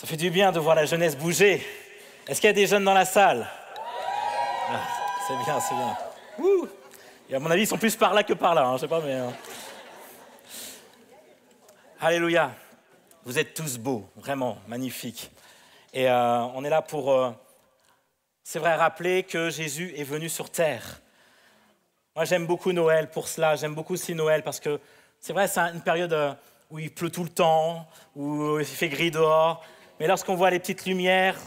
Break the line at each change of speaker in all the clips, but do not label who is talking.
Ça fait du bien de voir la jeunesse bouger. Est-ce qu'il y a des jeunes dans la salle? C'est bien, c'est bien. Ouh. Et à mon avis, ils sont plus par là que par là, je sais pas, mais... Alléluia. Vous êtes tous beaux, vraiment, magnifiques. Et on est là pour, c'est vrai, rappeler que Jésus est venu sur terre. Moi, j'aime beaucoup Noël pour cela. J'aime beaucoup aussi Noël parce que, c'est vrai, c'est une période où il pleut tout le temps, où il fait gris dehors. Mais lorsqu'on voit les petites lumières,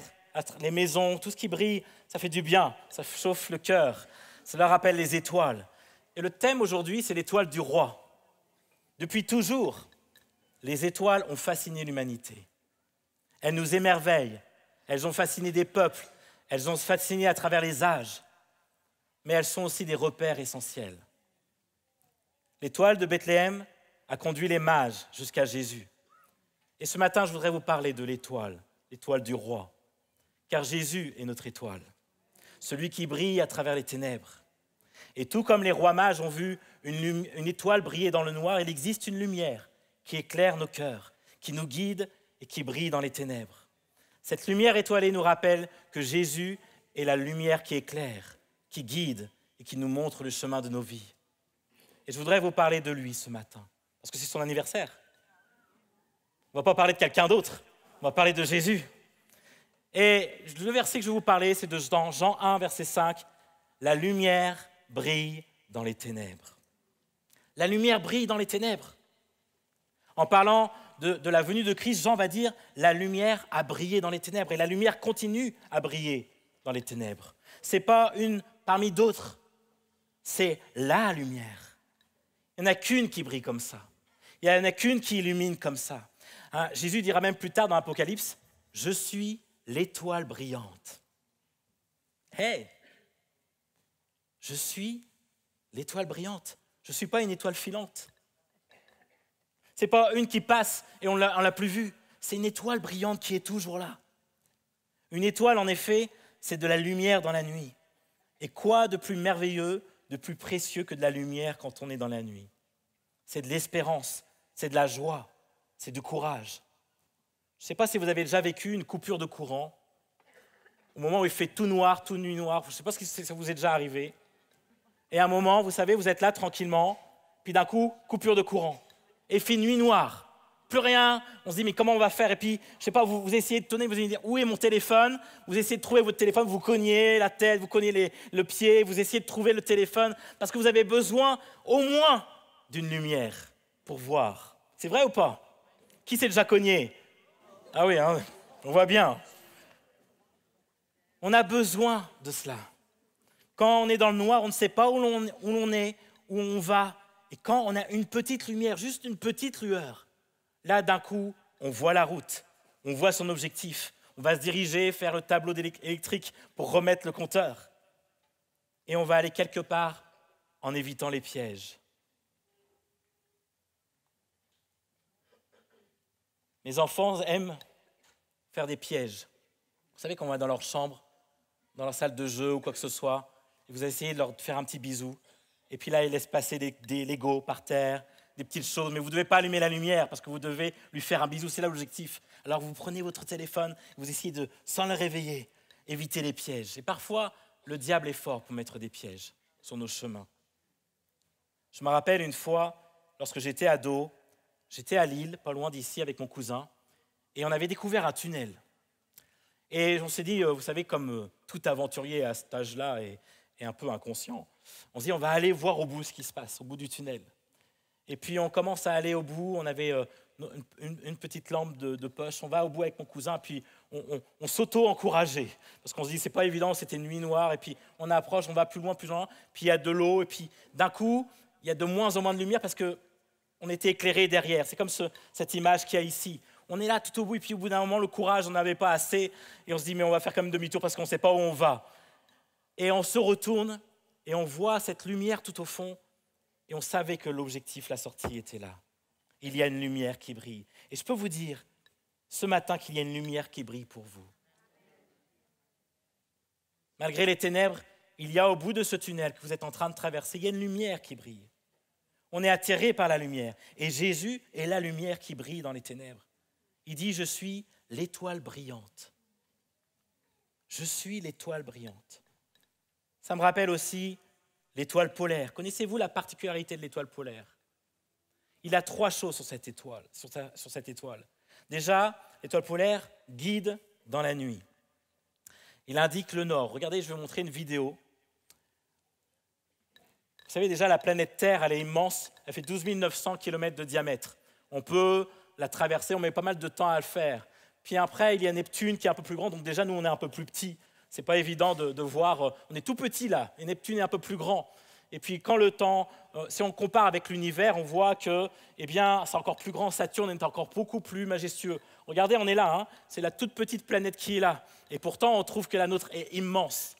les maisons, tout ce qui brille, ça fait du bien, ça chauffe le cœur. Cela rappelle les étoiles. Et le thème aujourd'hui, c'est l'étoile du roi. Depuis toujours, les étoiles ont fasciné l'humanité. Elles nous émerveillent, elles ont fasciné des peuples, elles ont fasciné à travers les âges. Mais elles sont aussi des repères essentiels. L'étoile de Bethléem a conduit les mages jusqu'à Jésus. Et ce matin, je voudrais vous parler de l'étoile, l'étoile du roi. Car Jésus est notre étoile, celui qui brille à travers les ténèbres. Et tout comme les rois mages ont vu une étoile briller dans le noir, il existe une lumière qui éclaire nos cœurs, qui nous guide et qui brille dans les ténèbres. Cette lumière étoilée nous rappelle que Jésus est la lumière qui éclaire, qui guide et qui nous montre le chemin de nos vies. Et je voudrais vous parler de lui ce matin, parce que c'est son anniversaire. On ne va pas parler de quelqu'un d'autre, on va parler de Jésus. Et le verset que je vais vous parler, c'est de Jean 1, verset 5. La lumière brille dans les ténèbres. La lumière brille dans les ténèbres. En parlant de la venue de Christ, Jean va dire « la lumière a brillé dans les ténèbres » et la lumière continue à briller dans les ténèbres. Ce n'est pas une parmi d'autres, c'est la lumière. Il n'y en a qu'une qui brille comme ça. Il n'y en a qu'une qui illumine comme ça. Jésus dira même plus tard dans l'Apocalypse « Je suis l'étoile brillante ». Hey, je suis l'étoile brillante. Je ne suis pas une étoile filante. Ce n'est pas une qui passe et on l'a plus vue. C'est une étoile brillante qui est toujours là. Une étoile, en effet, c'est de la lumière dans la nuit. Et quoi de plus merveilleux, de plus précieux que de la lumière quand on est dans la nuit? C'est de l'espérance, c'est de la joie, c'est du courage. Je ne sais pas si vous avez déjà vécu une coupure de courant, au moment où il fait tout noir, tout nuit noir. Je ne sais pas si ça vous est déjà arrivé. Et à un moment, vous savez, vous êtes là tranquillement, puis d'un coup, coupure de courant. Et il fait nuit noire. Plus rien, on se dit mais comment on va faire? Et puis, je ne sais pas, vous essayez de tourner, vous allez dire où est mon téléphone? Vous essayez de trouver votre téléphone, vous cognez la tête, vous cognez le pied, vous essayez de trouver le téléphone parce que vous avez besoin au moins d'une lumière pour voir. C'est vrai ou pas? Qui s'est déjà cogné? Ah oui, hein, on voit bien. On a besoin de cela. Quand on est dans le noir, on ne sait pas où l'on est, où on va. Et quand on a une petite lumière, juste une petite lueur, là, d'un coup, on voit la route, on voit son objectif. On va se diriger, faire le tableau électrique pour remettre le compteur. Et on va aller quelque part en évitant les pièges. Les enfants aiment faire des pièges. Vous savez, quand on va dans leur chambre, dans leur salle de jeu ou quoi que ce soit, et vous essayez de leur faire un petit bisou, et puis là, ils laissent passer des Legos par terre, des petites choses, mais vous ne devez pas allumer la lumière parce que vous devez lui faire un bisou, c'est là l'objectif. Alors vous prenez votre téléphone, vous essayez de, sans le réveiller, éviter les pièges. Et parfois, le diable est fort pour mettre des pièges sur nos chemins. Je me rappelle une fois, lorsque j'étais ado, j'étais à Lille, pas loin d'ici, avec mon cousin, et on avait découvert un tunnel. Et on s'est dit, vous savez, comme tout aventurier à cet âge-là est un peu inconscient, on se dit, on va aller voir au bout ce qui se passe, au bout du tunnel. Et puis on commence à aller au bout, on avait une petite lampe de poche, on va au bout avec mon cousin, puis on s'auto-encourageait, parce qu'on se dit, c'est pas évident, c'était une nuit noire, et puis on approche, on va plus loin, puis il y a de l'eau, et puis d'un coup, il y a de moins en moins de lumière, parce qu'on était éclairés derrière. C'est comme cette image qu'il y a ici. On est là tout au bout, et puis au bout d'un moment, le courage, on n'avait pas assez, et on se dit, mais on va faire comme demi-tour, parce qu'on ne sait pas où on va. Et on se retourne, et on voit cette lumière tout au fond, et on savait que l'objectif, la sortie était là. Il y a une lumière qui brille. Et je peux vous dire, ce matin, qu'il y a une lumière qui brille pour vous. Malgré les ténèbres, il y a au bout de ce tunnel que vous êtes en train de traverser, il y a une lumière qui brille. On est attiré par la lumière. Et Jésus est la lumière qui brille dans les ténèbres. Il dit, je suis l'étoile brillante. Je suis l'étoile brillante. Ça me rappelle aussi l'étoile polaire. Connaissez-vous la particularité de l'étoile polaire? Il a 3 choses sur cette étoile. Déjà, l'étoile polaire guide dans la nuit. Il indique le nord. Regardez, je vais vous montrer une vidéo. Vous savez déjà, la planète Terre, elle est immense. Elle fait 12 900 km de diamètre. On peut la traverser, on met pas mal de temps à le faire. Puis après, il y a Neptune qui est un peu plus grand. Donc déjà, nous, on est un peu plus petits. Ce n'est pas évident de voir. On est tout petit là, et Neptune est un peu plus grand. Et puis quand le temps, si on compare avec l'univers, on voit que c'est encore plus grand. Saturne est encore beaucoup plus majestueux. Regardez, on est là, hein, c'est la toute petite planète qui est là. Et pourtant, on trouve que la nôtre est immense.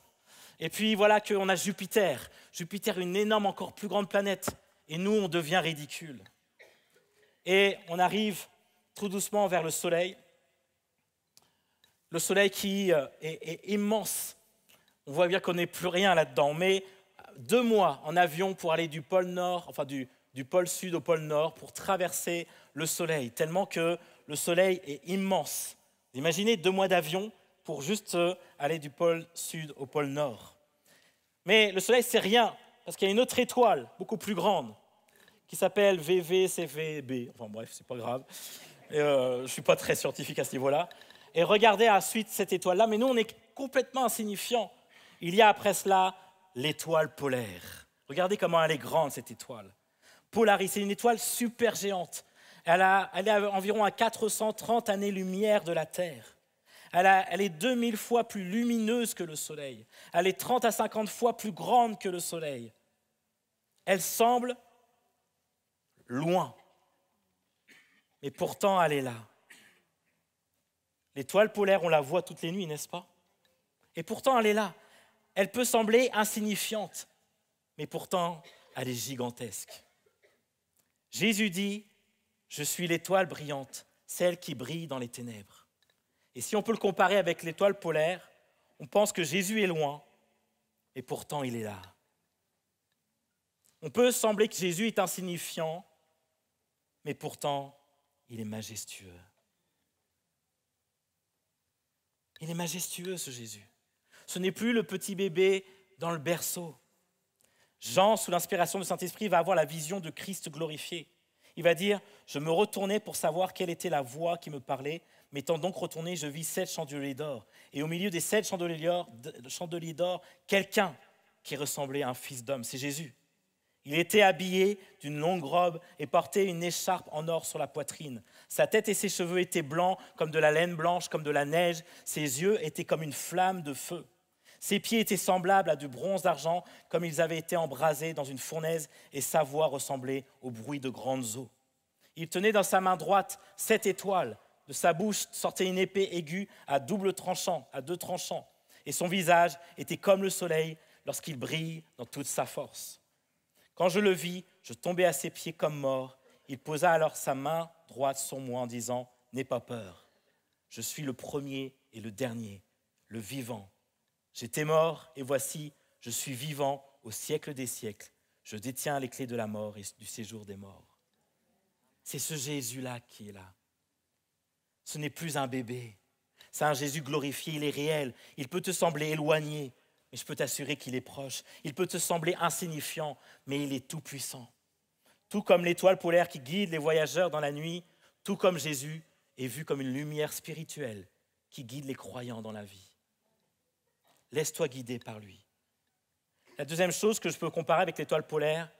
Et puis voilà qu'on a Jupiter. Jupiter, une énorme, encore plus grande planète. Et nous, on devient ridicule. Et on arrive tout doucement vers le Soleil. Le Soleil qui est immense. On voit bien qu'on n'est plus rien là-dedans. Mais 2 mois en avion pour aller du pôle Nord, enfin du pôle Sud au pôle Nord, pour traverser le Soleil, tellement que le Soleil est immense. Imaginez 2 mois d'avion pour juste aller du pôle Sud au pôle Nord. Mais le Soleil, c'est rien, parce qu'il y a une autre étoile, beaucoup plus grande, qui s'appelle VVCVB. Enfin bref, c'est pas grave. Je ne suis pas très scientifique à ce niveau-là. Et regardez à la suite cette étoile-là, mais nous, on est complètement insignifiants. Il y a après cela l'étoile polaire. Regardez comment elle est grande, cette étoile. Polaris, c'est une étoile super géante. Elle est environ à 430 années-lumière de la Terre. Elle est 2000 fois plus lumineuse que le Soleil. Elle est 30 à 50 fois plus grande que le Soleil. Elle semble loin, mais pourtant elle est là. L'étoile polaire, on la voit toutes les nuits, n'est-ce pas? Et pourtant elle est là. Elle peut sembler insignifiante, mais pourtant elle est gigantesque. Jésus dit, je suis l'étoile brillante, celle qui brille dans les ténèbres. Et si on peut le comparer avec l'étoile polaire, on pense que Jésus est loin, et pourtant il est là. On peut sembler que Jésus est insignifiant, mais pourtant il est majestueux. Il est majestueux, ce Jésus. Ce n'est plus le petit bébé dans le berceau. Jean, sous l'inspiration du Saint-Esprit, va avoir la vision de Christ glorifié. Il va dire, je me retournais pour savoir quelle était la voix qui me parlait. M'étant donc retourné, je vis 7 chandeliers d'or. Et au milieu des 7 chandeliers d'or, quelqu'un qui ressemblait à un fils d'homme. C'est Jésus. Il était habillé d'une longue robe et portait une écharpe en or sur la poitrine. Sa tête et ses cheveux étaient blancs comme de la laine blanche, comme de la neige. Ses yeux étaient comme une flamme de feu. Ses pieds étaient semblables à du bronze d'argent, comme ils avaient été embrasés dans une fournaise, et sa voix ressemblait au bruit de grandes eaux. Il tenait dans sa main droite 7 étoiles. De sa bouche sortait une épée aiguë à 2 tranchants. Et son visage était comme le soleil lorsqu'il brille dans toute sa force. Quand je le vis, je tombai à ses pieds comme mort. Il posa alors sa main droite sur moi en disant « N'aie pas peur, je suis le premier et le dernier, le vivant. J'étais mort et voici, je suis vivant au siècle des siècles. Je détiens les clés de la mort et du séjour des morts. » C'est ce Jésus-là qui est là. Ce n'est plus un bébé, c'est un Jésus glorifié, il est réel. Il peut te sembler éloigné, mais je peux t'assurer qu'il est proche. Il peut te sembler insignifiant, mais il est tout-puissant. Tout comme l'étoile polaire qui guide les voyageurs dans la nuit, tout comme Jésus est vu comme une lumière spirituelle qui guide les croyants dans la vie. Laisse-toi guider par lui. La deuxième chose que je peux comparer avec l'étoile polaire,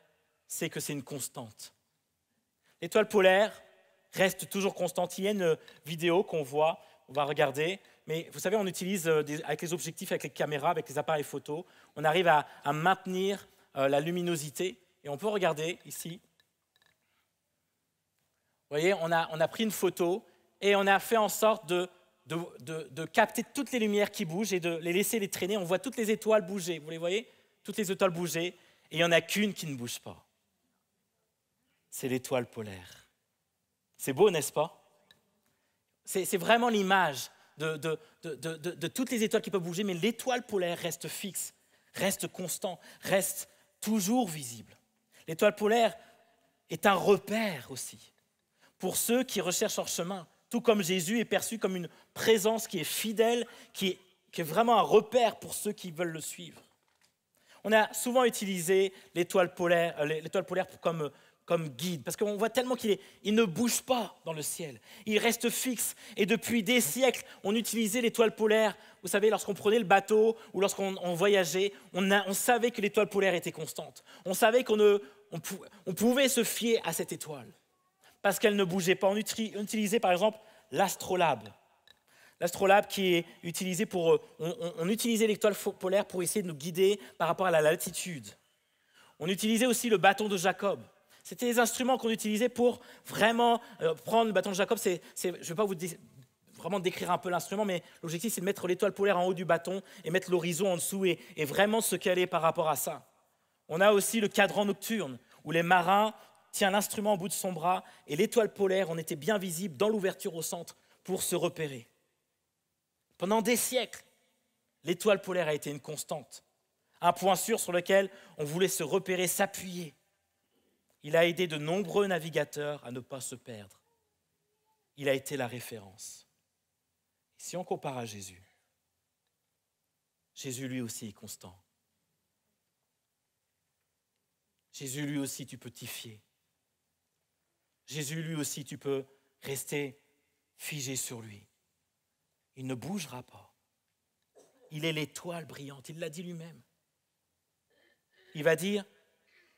c'est que c'est une constante. L'étoile polaire reste toujours constante. Il y a une vidéo qu'on voit, on va regarder, mais vous savez, on utilise avec les objectifs, avec les caméras, avec les appareils photo, on arrive à maintenir la luminosité. Et on peut regarder ici. Vous voyez, on a pris une photo et on a fait en sorte de capter toutes les lumières qui bougent et de les laisser les traîner. On voit toutes les étoiles bouger, vous les voyez? Toutes les étoiles bouger, et il n'y en a qu'une qui ne bouge pas. C'est l'étoile polaire. C'est beau, n'est-ce pas? C'est vraiment l'image de toutes les étoiles qui peuvent bouger, mais l'étoile polaire reste fixe, reste constant, reste toujours visible. L'étoile polaire est un repère aussi pour ceux qui recherchent leur chemin. Tout comme Jésus est perçu comme une présence qui est fidèle, qui est vraiment un repère pour ceux qui veulent le suivre. On a souvent utilisé l'étoile polaire comme guide, parce qu'on voit tellement qu'il ne bouge pas dans le ciel, il reste fixe. Et depuis des siècles, on utilisait l'étoile polaire. Vous savez, lorsqu'on prenait le bateau ou lorsqu'on voyageait, on savait que l'étoile polaire était constante. On savait qu'on pouvait se fier à cette étoile, parce qu'elle ne bougeait pas. On utilisait par exemple l'astrolabe. L'astrolabe qui est utilisé on utilisait l'étoile polaire pour essayer de nous guider par rapport à la latitude. On utilisait aussi le bâton de Jacob. C'était les instruments qu'on utilisait pour vraiment prendre le bâton de Jacob. Je ne vais pas vous vraiment décrire un peu l'instrument, mais l'objectif c'est de mettre l'étoile polaire en haut du bâton et mettre l'horizon en dessous et vraiment se caler par rapport à ça. On a aussi le cadran nocturne où les marins tiennent l'instrument au bout de son bras et l'étoile polaire, on était bien visible dans l'ouverture au centre pour se repérer. Pendant des siècles, l'étoile polaire a été une constante, un point sûr sur lequel on voulait se repérer, s'appuyer. Il a aidé de nombreux navigateurs à ne pas se perdre. Il a été la référence. Si on compare à Jésus, Jésus lui aussi est constant. Jésus lui aussi, tu peux t'y fier. Jésus lui aussi, tu peux rester figé sur lui. Il ne bougera pas. Il est l'étoile brillante, il l'a dit lui-même. Il va dire,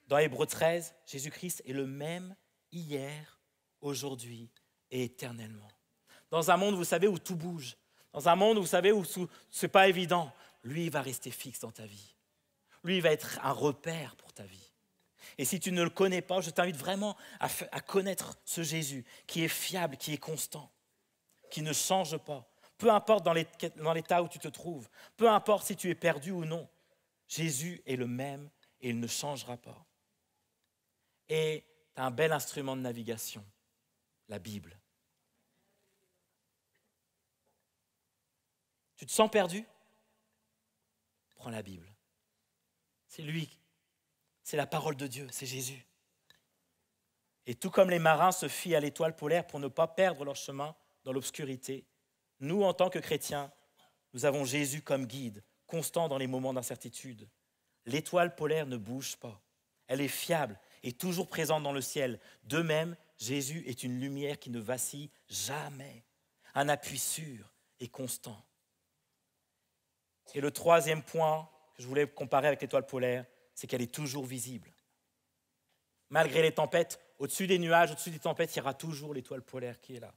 dans Hébreux 13, Jésus-Christ est le même hier, aujourd'hui et éternellement. Dans un monde, vous savez, où tout bouge, dans un monde, vous savez, où ce n'est pas évident, lui, il va rester fixe dans ta vie. Lui, il va être un repère pour ta vie. Et si tu ne le connais pas, je t'invite vraiment à connaître ce Jésus qui est fiable, qui est constant, qui ne change pas. Peu importe dans l'état où tu te trouves, peu importe si tu es perdu ou non, Jésus est le même et il ne changera pas. Et tu as un bel instrument de navigation, la Bible. Tu te sens perdu? Prends la Bible. C'est lui, c'est la parole de Dieu, c'est Jésus. Et tout comme les marins se fient à l'étoile polaire pour ne pas perdre leur chemin dans l'obscurité, nous, en tant que chrétiens, nous avons Jésus comme guide, constant dans les moments d'incertitude. L'étoile polaire ne bouge pas. Elle est fiable et toujours présente dans le ciel. De même, Jésus est une lumière qui ne vacille jamais, un appui sûr et constant. Et le troisième point que je voulais comparer avec l'étoile polaire, c'est qu'elle est toujours visible. Malgré les tempêtes, au-dessus des nuages, au-dessus des tempêtes, il y aura toujours l'étoile polaire qui est là.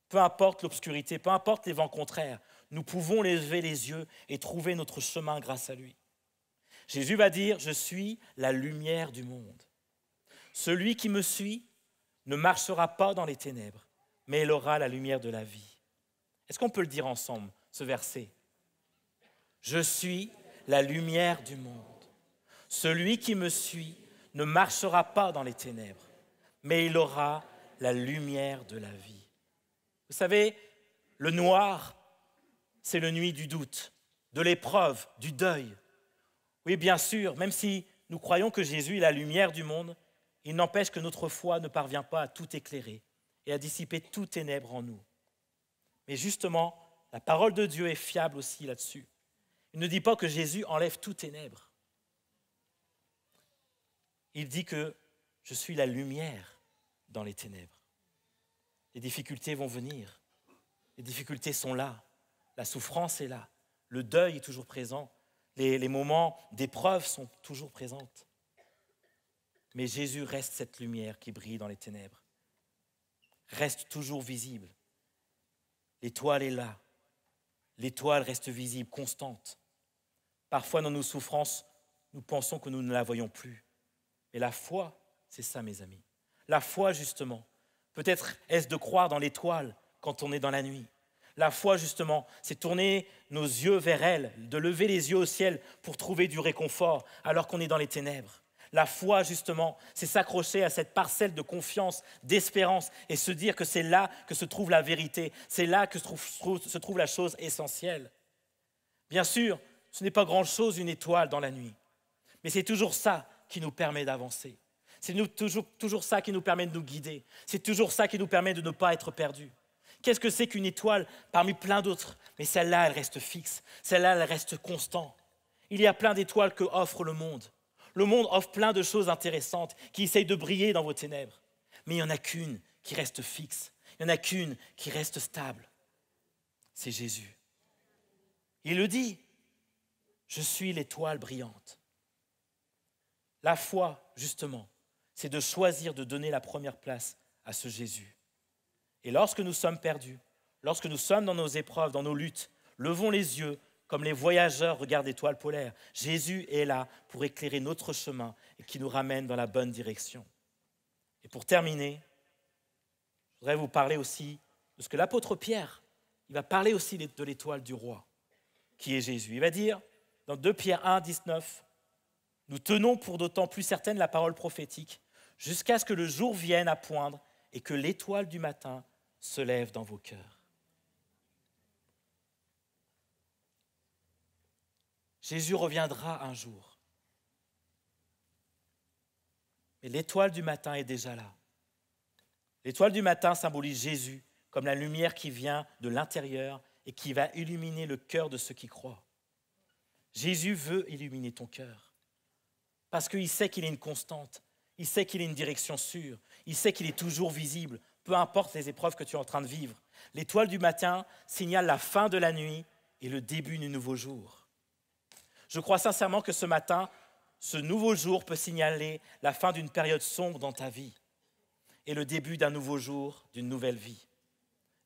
Peu importe l'obscurité, peu importe les vents contraires, nous pouvons lever les yeux et trouver notre chemin grâce à lui. Jésus va dire, je suis la lumière du monde. Celui qui me suit ne marchera pas dans les ténèbres, mais il aura la lumière de la vie. Est-ce qu'on peut le dire ensemble, ce verset? Je suis la lumière du monde. Celui qui me suit ne marchera pas dans les ténèbres, mais il aura la lumière de la vie. Vous savez, le noir, c'est la nuit du doute, de l'épreuve, du deuil. Oui, bien sûr, même si nous croyons que Jésus est la lumière du monde, il n'empêche que notre foi ne parvient pas à tout éclairer et à dissiper toute ténèbre en nous. Mais justement, la parole de Dieu est fiable aussi là-dessus. Il ne dit pas que Jésus enlève toute ténèbre. Il dit que je suis la lumière dans les ténèbres. Les difficultés vont venir. Les difficultés sont là. La souffrance est là. Le deuil est toujours présent. Les moments d'épreuve sont toujours présents. Mais Jésus reste cette lumière qui brille dans les ténèbres. Reste toujours visible. L'étoile est là. L'étoile reste visible, constante. Parfois, dans nos souffrances, nous pensons que nous ne la voyons plus. Mais la foi, c'est ça, mes amis. La foi, justement, peut-être est-ce de croire dans l'étoile quand on est dans la nuit. La foi, justement, c'est tourner nos yeux vers elle, de lever les yeux au ciel pour trouver du réconfort alors qu'on est dans les ténèbres. La foi, justement, c'est s'accrocher à cette parcelle de confiance, d'espérance et se dire que c'est là que se trouve la vérité, c'est là que se trouve la chose essentielle. Bien sûr, ce n'est pas grand-chose une étoile dans la nuit, mais c'est toujours ça qui nous permet d'avancer. C'est toujours ça qui nous permet de nous guider. C'est toujours ça qui nous permet de ne pas être perdus. Qu'est-ce que c'est qu'une étoile parmi plein d'autres? Mais celle-là, elle reste fixe. Celle-là, elle reste constante. Il y a plein d'étoiles que offre le monde. Le monde offre plein de choses intéressantes qui essayent de briller dans vos ténèbres. Mais il n'y en a qu'une qui reste fixe. Il n'y en a qu'une qui reste stable. C'est Jésus. Il le dit. Je suis l'étoile brillante. La foi, justement, c'est de choisir de donner la première place à ce Jésus. Et lorsque nous sommes perdus, lorsque nous sommes dans nos épreuves, dans nos luttes, levons les yeux comme les voyageurs regardent l'étoile polaire. Jésus est là pour éclairer notre chemin et qui nous ramène dans la bonne direction. Et pour terminer, je voudrais vous parler aussi de ce que l'apôtre Pierre, il va parler aussi de l'étoile du roi, qui est Jésus. Il va dire, dans 2 Pierre 1, 19, « Nous tenons pour d'autant plus certaine la parole prophétique, jusqu'à ce que le jour vienne à poindre et que l'étoile du matin se lève dans vos cœurs. » Jésus reviendra un jour. Mais l'étoile du matin est déjà là. L'étoile du matin symbolise Jésus comme la lumière qui vient de l'intérieur et qui va illuminer le cœur de ceux qui croient. Jésus veut illuminer ton cœur parce qu'il sait qu'il est une constante, il sait qu'il est une direction sûre, il sait qu'il est toujours visible, peu importe les épreuves que tu es en train de vivre. L'étoile du matin signale la fin de la nuit et le début du nouveau jour. Je crois sincèrement que ce matin, ce nouveau jour peut signaler la fin d'une période sombre dans ta vie et le début d'un nouveau jour, d'une nouvelle vie.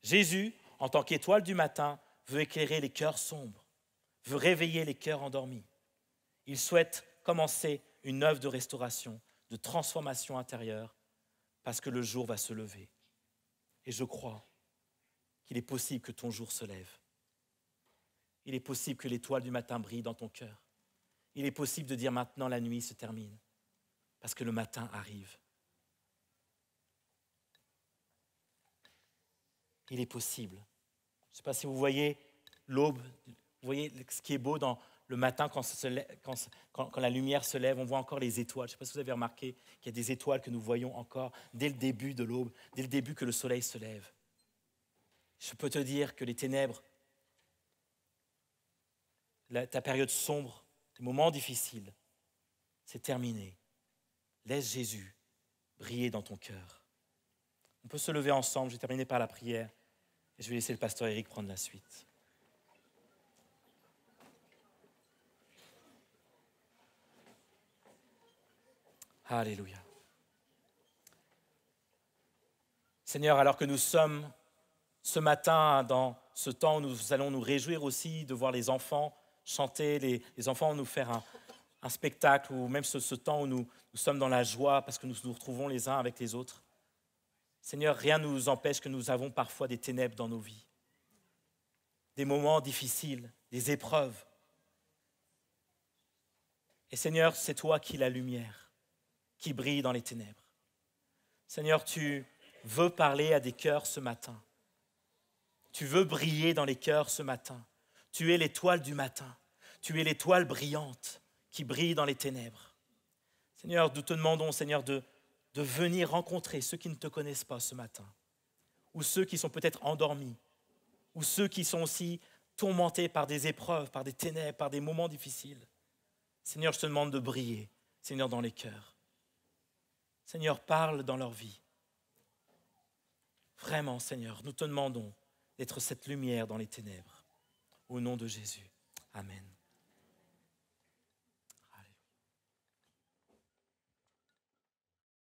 Jésus, en tant qu'étoile du matin, veut éclairer les cœurs sombres, veut réveiller les cœurs endormis. Il souhaite commencer une œuvre de restauration, de transformation intérieure, parce que le jour va se lever. Et je crois qu'il est possible que ton jour se lève. Il est possible que l'étoile du matin brille dans ton cœur. Il est possible de dire maintenant la nuit se termine, parce que le matin arrive. Il est possible. Je ne sais pas si vous voyez l'aube, vous voyez ce qui est beau dans le matin quand la lumière se lève, on voit encore les étoiles. Je ne sais pas si vous avez remarqué qu'il y a des étoiles que nous voyons encore dès le début de l'aube, dès le début que le soleil se lève. Je peux te dire que les ténèbres, ta période sombre, tes moments difficiles, c'est terminé. Laisse Jésus briller dans ton cœur. On peut se lever ensemble, je vais terminer par la prière et je vais laisser le pasteur Éric prendre la suite. Alléluia. Seigneur, alors que nous sommes ce matin dans ce temps où nous allons nous réjouir aussi de voir les enfants chanter, les enfants vont nous faire un spectacle, ou même ce temps où nous sommes dans la joie parce que nous nous retrouvons les uns avec les autres. Seigneur, rien ne nous empêche que nous avons parfois des ténèbres dans nos vies, des moments difficiles, des épreuves. Et Seigneur, c'est toi qui es la lumière, qui brille dans les ténèbres. Seigneur, tu veux parler à des cœurs ce matin. Tu veux briller dans les cœurs ce matin. Tu es l'étoile du matin. Tu es l'étoile brillante qui brille dans les ténèbres. Seigneur, nous te demandons, Seigneur, de venir rencontrer ceux qui ne te connaissent pas ce matin, ou ceux qui sont peut-être endormis, ou ceux qui sont aussi tourmentés par des épreuves, par des ténèbres, par des moments difficiles. Seigneur, je te demande de briller, Seigneur, dans les cœurs. Seigneur, parle dans leur vie. Vraiment, Seigneur, nous te demandons d'être cette lumière dans les ténèbres. Au nom de Jésus. Amen.